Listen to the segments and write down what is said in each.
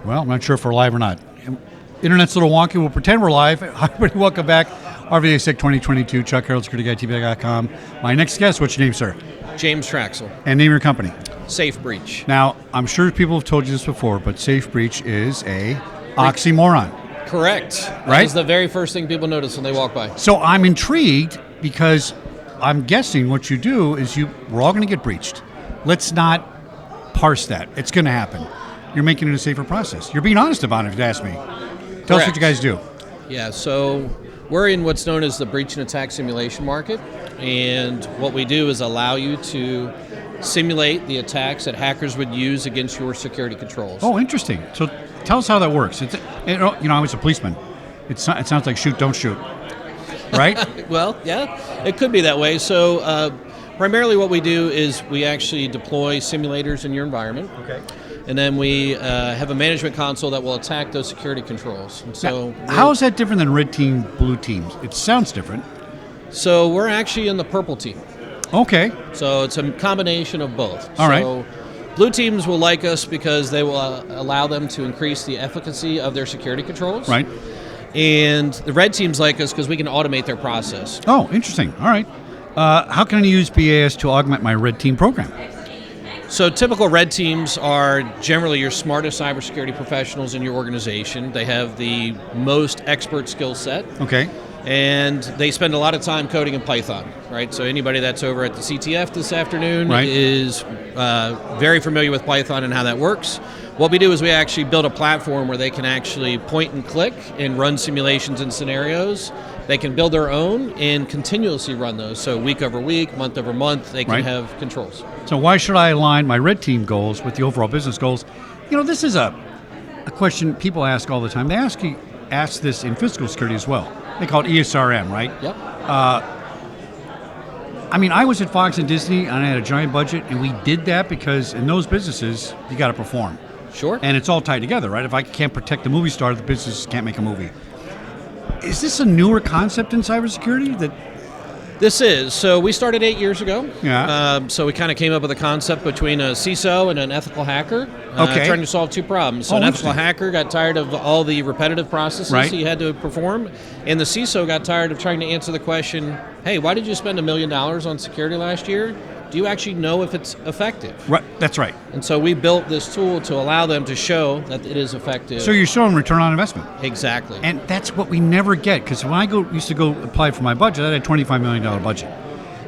Well, I'm not sure if we're live or not. Internet's a little wonky. We'll pretend we're live. Hi, everybody. Welcome back. RVAsec 2022, Chuck Harold, SecurityGuy.com. My next guest, what's your name, sir? James Traxel. And name your company. SafeBreach. Now, I'm sure people have told you this before, but SafeBreach is a oxymoron. Correct. Right? That is the very first thing people notice when they walk by. So I'm intrigued because I'm guessing what you do is we're all going to get breached. Let's not parse that. It's going to happen. You're making it a safer process. You're being honest about it, if you ask me. Tell us what you guys do. Yeah, so we're in what's known as the breach and attack simulation market, and what we do is allow you to simulate the attacks that hackers would use against your security controls. Oh, interesting. So tell us how that works. I was a policeman. It sounds like shoot, don't shoot, right? Well, yeah, it could be that way. So primarily what we do is we actually deploy simulators in your environment. Okay. And then we have a management console that will attack those security controls. And so now, how is that different than red team, blue teams? It sounds different. So we're actually in the purple team. Okay. So it's a combination of both. All right. So blue teams will like us because they will allow them to increase the efficacy of their security controls. Right. And the red teams like us because we can automate their process. Oh, interesting. All right. How can I use BAS to augment my red team program? So typical red teams are generally your smartest cybersecurity professionals in your organization. They have the most expert skill set. Okay. And they spend a lot of time coding in Python, right? So anybody that's over at the CTF this afternoon is very familiar with Python and how that works. What we do is we actually build a platform where they can actually point and click and run simulations and scenarios. They can build their own and continuously run those. So week over week, month over month, they can have controls. So why should I align my red team goals with the overall business goals? You know, this is a question people ask all the time. They ask this in physical security as well. They call it ESRM, right? Yep. I was at Fox and Disney, and I had a giant budget, and we did that because in those businesses, you got to perform. Sure. And it's all tied together, right? If I can't protect the movie star, the business can't make a movie. Is this a newer concept in cybersecurity? This is. So we started 8 years ago. Yeah. So we kind of came up with a concept between a CISO and an ethical hacker, trying to solve two problems. So an ethical hacker got tired of all the repetitive processes he had to perform, and the CISO got tired of trying to answer the question, hey, why did you spend $1 million on security last year? Do you actually know if it's effective? Right. That's right. And so we built this tool to allow them to show that it is effective. So you're showing return on investment. Exactly. And that's what we never get, because when I used to go apply for my budget, I had a $25 million budget.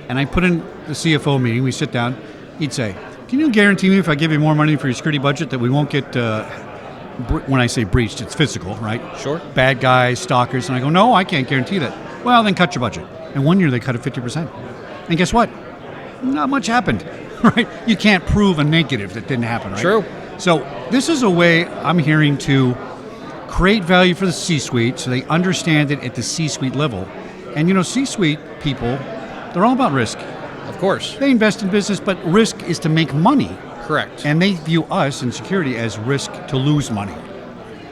And I put in the CFO meeting, we sit down, he'd say, can you guarantee me if I give you more money for your security budget that we won't get, when I say breached, it's physical, right? Sure. Bad guys, stalkers. And I go, no, I can't guarantee that. Well, then cut your budget. And 1 year they cut it 50%. And guess what? Not much happened, right? You can't prove a negative that didn't happen, right? True. So this is a way I'm hearing to create value for the C-suite so they understand it at the C-suite level. And C-suite people, they're all about risk. Of course. They invest in business, but risk is to make money. Correct. And they view us in security as risk to lose money.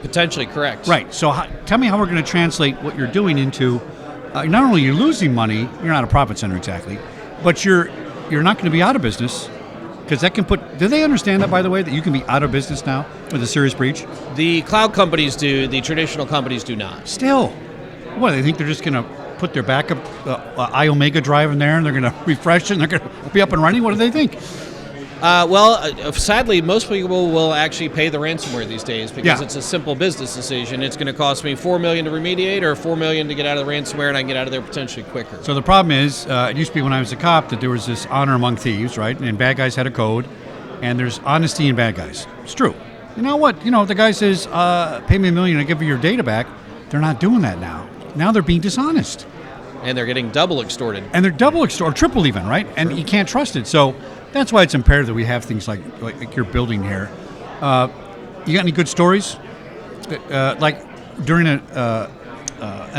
Potentially correct. Right. So tell me how we're going to translate what you're doing into, not only you're losing money, you're not a profit center exactly, but you're not going to be out of business, because that can do they understand that, by the way, that you can be out of business now with a serious breach? The cloud companies do, the traditional companies do not. Still. What, they think they're just going to put their backup iOmega drive in there and they're going to refresh it and they're going to be up and running? What do they think? Sadly, most people will actually pay the ransomware these days because it's a simple business decision. It's going to cost me $4 million to remediate or $4 million to get out of the ransomware, and I can get out of there potentially quicker. So the problem is, it used to be when I was a cop that there was this honor among thieves, right? And bad guys had a code, and there's honesty in bad guys. It's true. You know what? If the guy says, pay me $1 million, I give you your data back, they're not doing that now. Now they're being dishonest. And they're getting double extorted. And they're double extorted, or triple even, right? And you can't trust it. So that's why it's imperative that we have things like you're building here. You got any good stories? Like during an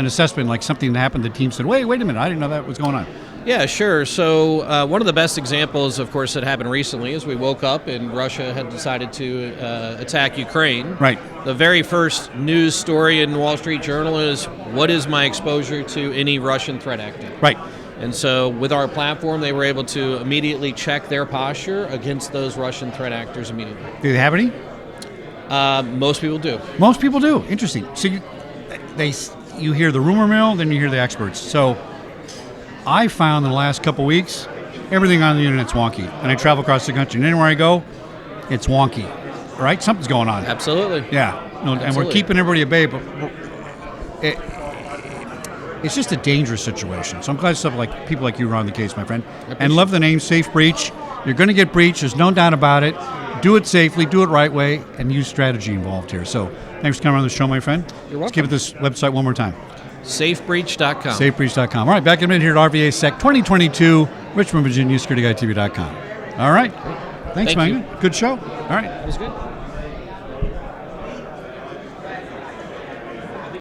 assessment, like something that happened, the team said, wait a minute, I didn't know that was going on. Yeah, sure. So one of the best examples, of course, that happened recently is we woke up and Russia had decided to attack Ukraine. Right. The very first news story in the Wall Street Journal is, what is my exposure to any Russian threat actor? Right. And so with our platform, they were able to immediately check their posture against those Russian threat actors immediately. Do they have any? Most people do. Most people do. Interesting. So you hear the rumor mill, then you hear the experts. So I found in the last couple weeks, everything on the internet's wonky. And I travel across the country, and anywhere I go, it's wonky. Right? Something's going on. Absolutely. Yeah. And we're keeping everybody at bay, but it's just a dangerous situation. So I'm glad stuff like people like you are on the case, my friend. And love the name SafeBreach. You're going to get breached. There's no doubt about it. Do it safely, do it right way, and use strategy involved here. So thanks for coming on the show, my friend. You're welcome. Let's give it this website one more time. SafeBreach.com. SafeBreach.com. All right, back in a minute here at RVAsec 2022, Richmond, Virginia, SecurityGuideTV.com. All right. Thanks, Thank you. man. Good show. All right. That was good.